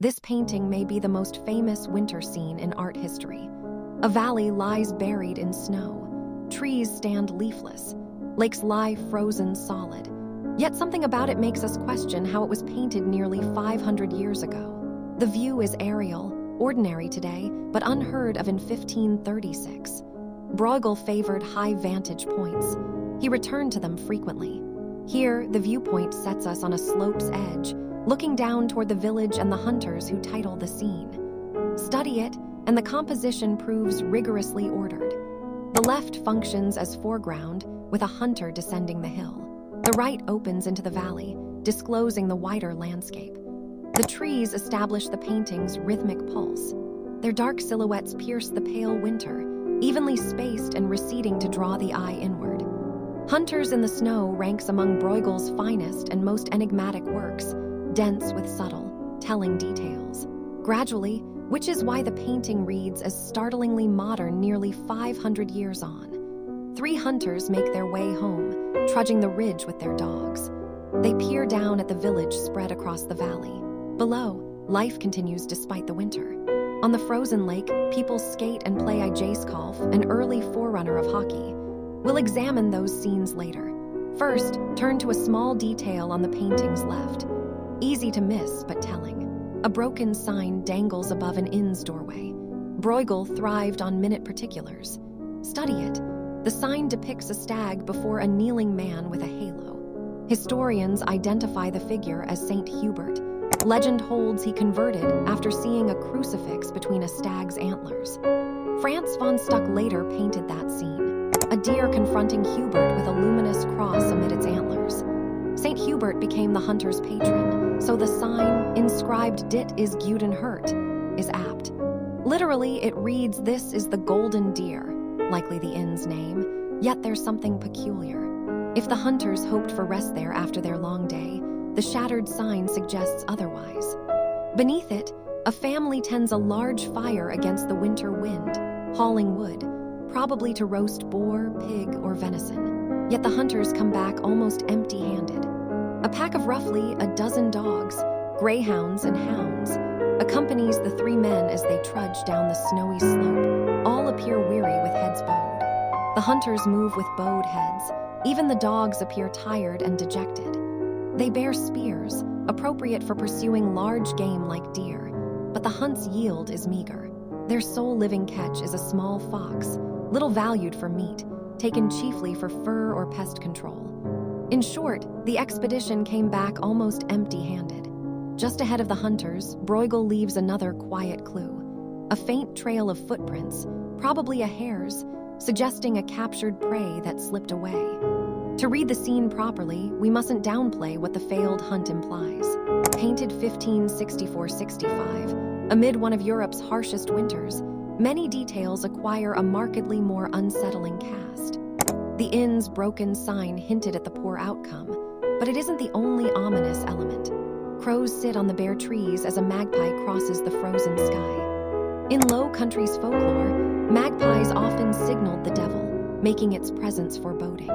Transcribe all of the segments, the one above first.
This painting may be the most famous winter scene in art history. A valley lies buried in snow. Trees stand leafless. Lakes lie frozen solid. Yet something about it makes us question how it was painted nearly 500 years ago. The view is aerial, ordinary today, but unheard of in 1536. Bruegel favored high vantage points. He returned to them frequently. Here, the viewpoint sets us on a slope's edge, looking down toward the village and the hunters who title the scene. Study it, and the composition proves rigorously ordered. The left functions as foreground, with a hunter descending the hill. The right opens into the valley, disclosing the wider landscape. The trees establish the painting's rhythmic pulse. Their dark silhouettes pierce the pale winter, evenly spaced and receding to draw the eye inward. Hunters in the Snow ranks among Bruegel's finest and most enigmatic works, dense with subtle, telling details. Gradually, which is why the painting reads as startlingly modern nearly 500 years on. 3 hunters make their way home, trudging the ridge with their dogs. They peer down at the village spread across the valley. Below, life continues despite the winter. On the frozen lake, people skate and play ijskolf, an early forerunner of hockey. We'll examine those scenes later. First, turn to a small detail on the painting's left. Easy to miss, but telling. A broken sign dangles above an inn's doorway. Bruegel thrived on minute particulars. Study it. The sign depicts a stag before a kneeling man with a halo. Historians identify the figure as Saint Hubert. Legend holds he converted after seeing a crucifix between a stag's antlers. Franz von Stuck later painted that scene. A deer confronting Hubert with a luminous cross amid its antlers. Saint Hubert became the hunter's patron, so the sign, inscribed Dit is Guden Hurt, is apt. Literally, it reads, "This is the golden deer," likely the inn's name, yet there's something peculiar. If the hunters hoped for rest there after their long day, the shattered sign suggests otherwise. Beneath it, a family tends a large fire against the winter wind, hauling wood, probably to roast boar, pig, or venison. Yet the hunters come back almost empty-handed. A pack of roughly a dozen dogs, greyhounds and hounds, accompanies the 3 men as they trudge down the snowy slope. All appear weary with heads bowed. The hunters move with bowed heads. Even the dogs appear tired and dejected. They bear spears, appropriate for pursuing large game like deer, but the hunt's yield is meager. Their sole living catch is a small fox, little valued for meat, taken chiefly for fur or pest control. In short, the expedition came back almost empty-handed. Just ahead of the hunters, Bruegel leaves another quiet clue. A faint trail of footprints, probably a hare's, suggesting a captured prey that slipped away. To read the scene properly, we mustn't downplay what the failed hunt implies. Painted 1564-65, amid one of Europe's harshest winters, many details acquire a markedly more unsettling cast. The inn's broken sign hinted at the poor outcome, but it isn't the only ominous element. Crows sit on the bare trees as a magpie crosses the frozen sky. In Low Countries folklore, magpies often signaled the devil, making its presence foreboding.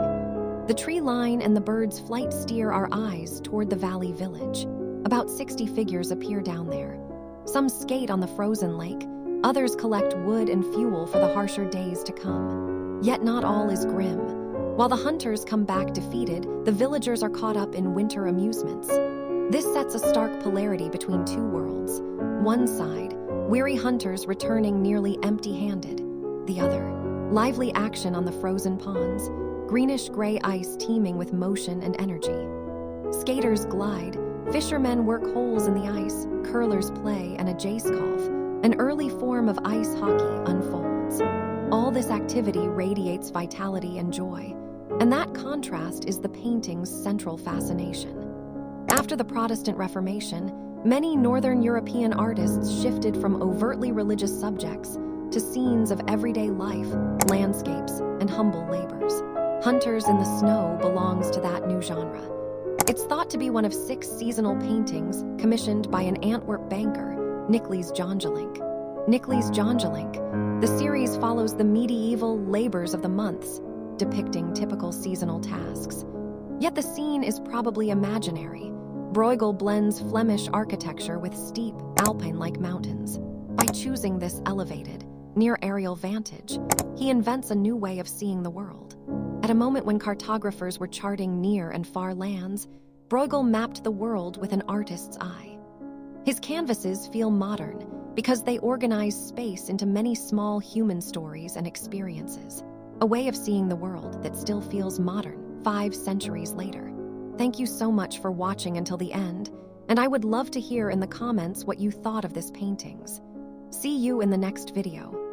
The tree line and the bird's flight steer our eyes toward the valley village. About 60 figures appear down there. Some skate on the frozen lake, others collect wood and fuel for the harsher days to come. Yet not all is grim. While the hunters come back defeated, the villagers are caught up in winter amusements. This sets a stark polarity between 2 worlds. One side, weary hunters returning nearly empty-handed. The other, lively action on the frozen ponds, greenish-gray ice teeming with motion and energy. Skaters glide, fishermen work holes in the ice, curlers play, and a ijskolf, an early form of ice hockey, unfolds. All this activity radiates vitality and joy, and that contrast is the painting's central fascination. After the Protestant Reformation, many Northern European artists shifted from overtly religious subjects to scenes of everyday life, landscapes, and humble labors. Hunters in the Snow belongs to that new genre. It's thought to be one of 6 seasonal paintings commissioned by an Antwerp banker, Niclies Jongelink. Niclies Jongelink. The series follows the medieval labors of the months, depicting typical seasonal tasks. Yet the scene is probably imaginary. Bruegel blends Flemish architecture with steep, alpine-like mountains. By choosing this elevated, near-aerial vantage, he invents a new way of seeing the world. At a moment when cartographers were charting near and far lands, Bruegel mapped the world with an artist's eye. His canvases feel modern because they organize space into many small human stories and experiences, a way of seeing the world that still feels modern 5 centuries later. Thank you so much for watching until the end, and I would love to hear in the comments what you thought of this paintings. See you in the next video.